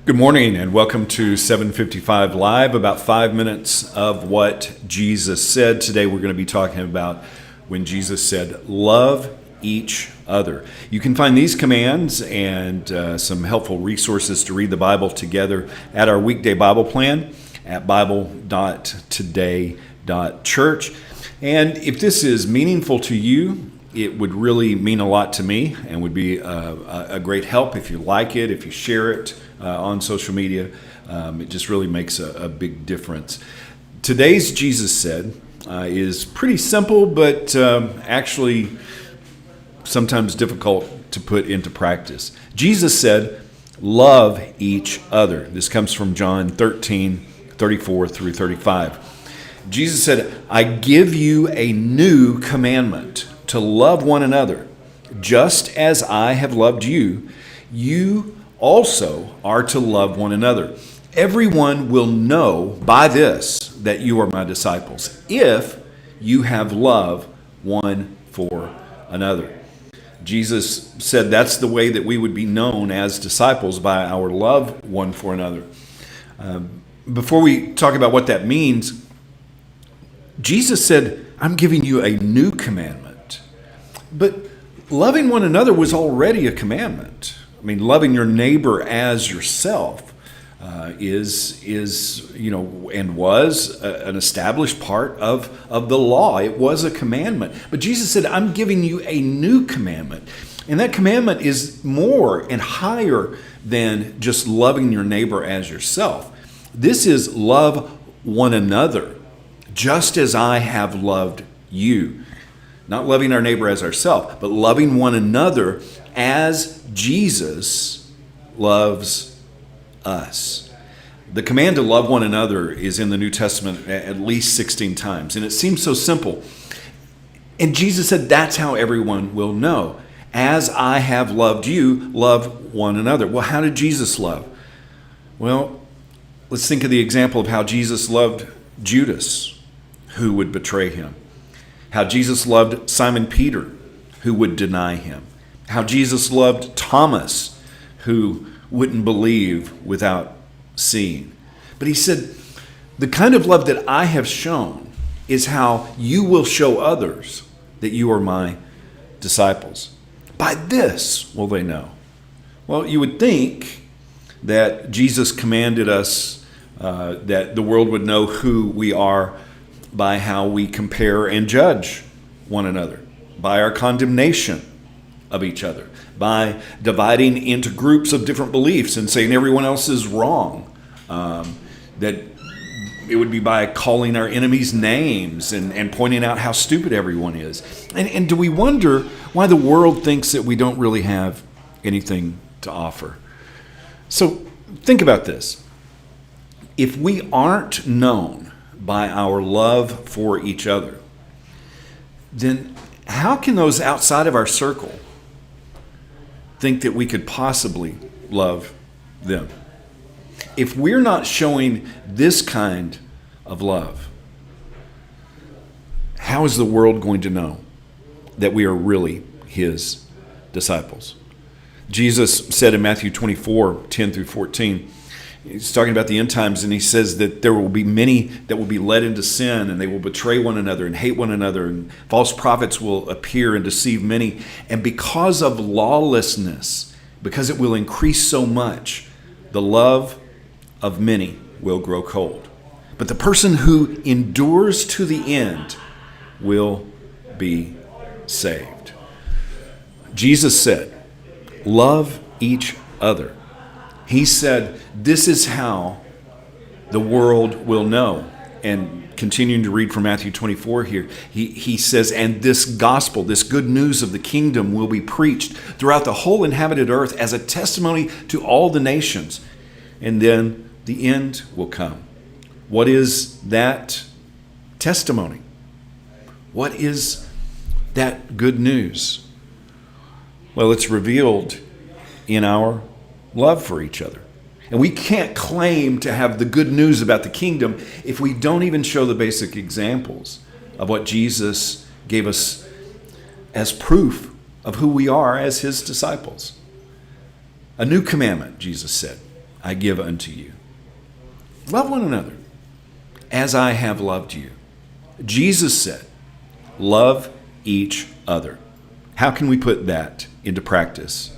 Good morning and welcome to 755 Live, about 5 minutes of what Jesus said. Today we're going to be talking about when Jesus said, love each other. You can find these commands and some helpful resources to read the Bible together at our weekday Bible plan at bible.today.church. And if this is meaningful to you, it would really mean a lot to me and would be a great help if you like it, if you share it on social media. It just really makes a big difference. Today's Jesus Said is pretty simple, but actually sometimes difficult to put into practice. Jesus said, love each other. This comes from John 13:34 through 35. Jesus said, I give you a new commandment, to love one another. Just as I have loved you, you also are to love one another. Everyone will know by this that you are my disciples, if you have love one for another. Jesus said that's the way that we would be known as disciples, by our love one for another. Before we talk about what that means, Jesus said, I'm giving you a new commandment. But loving one another was already a commandment. I mean, loving your neighbor as yourself is and was an established part of the law. It was a commandment. But Jesus said, I'm giving you a new commandment. And that commandment is more and higher than just loving your neighbor as yourself. This is love one another, just as I have loved you. Not loving our neighbor as ourselves, but loving one another as Jesus loves us. The command to love one another is in the New Testament at least 16 times, and it seems so simple. And Jesus said, that's how everyone will know. As I have loved you, love one another. Well, how did Jesus love? Well, let's think of the example of how Jesus loved Judas, who would betray him. How Jesus loved Simon Peter, who would deny him. How Jesus loved Thomas, who wouldn't believe without seeing. But he said, the kind of love that I have shown is how you will show others that you are my disciples. By this will they know. Well, you would think that Jesus commanded us that the world would know who we are by how we compare and judge one another, by our condemnation of each other, by dividing into groups of different beliefs and saying everyone else is wrong. That it would be by calling our enemies names and pointing out how stupid everyone is. And do we wonder why the world thinks that we don't really have anything to offer? So think about this. If we aren't known by our love for each other, then how can those outside of our circle think that we could possibly love them? If we're not showing this kind of love, how is the world going to know that we are really his disciples? Jesus said in Matthew 24:10 through 14, he's talking about the end times, and he says that there will be many that will be led into sin, and they will betray one another and hate one another, and false prophets will appear and deceive many. And because of lawlessness, because it will increase so much, the love of many will grow cold. But the person who endures to the end will be saved. Jesus said, love each other. He said, this is how the world will know. And continuing to read from Matthew 24 here, he says, and this gospel, this good news of the kingdom will be preached throughout the whole inhabited earth as a testimony to all the nations. And then the end will come. What is that testimony? What is that good news? Well, it's revealed in our love for each other. And we can't claim to have the good news about the kingdom if we don't even show the basic examples of what Jesus gave us as proof of who we are as his disciples. A new commandment, Jesus said, I give unto you. Love one another as I have loved you. Jesus said, love each other. How can we put that into practice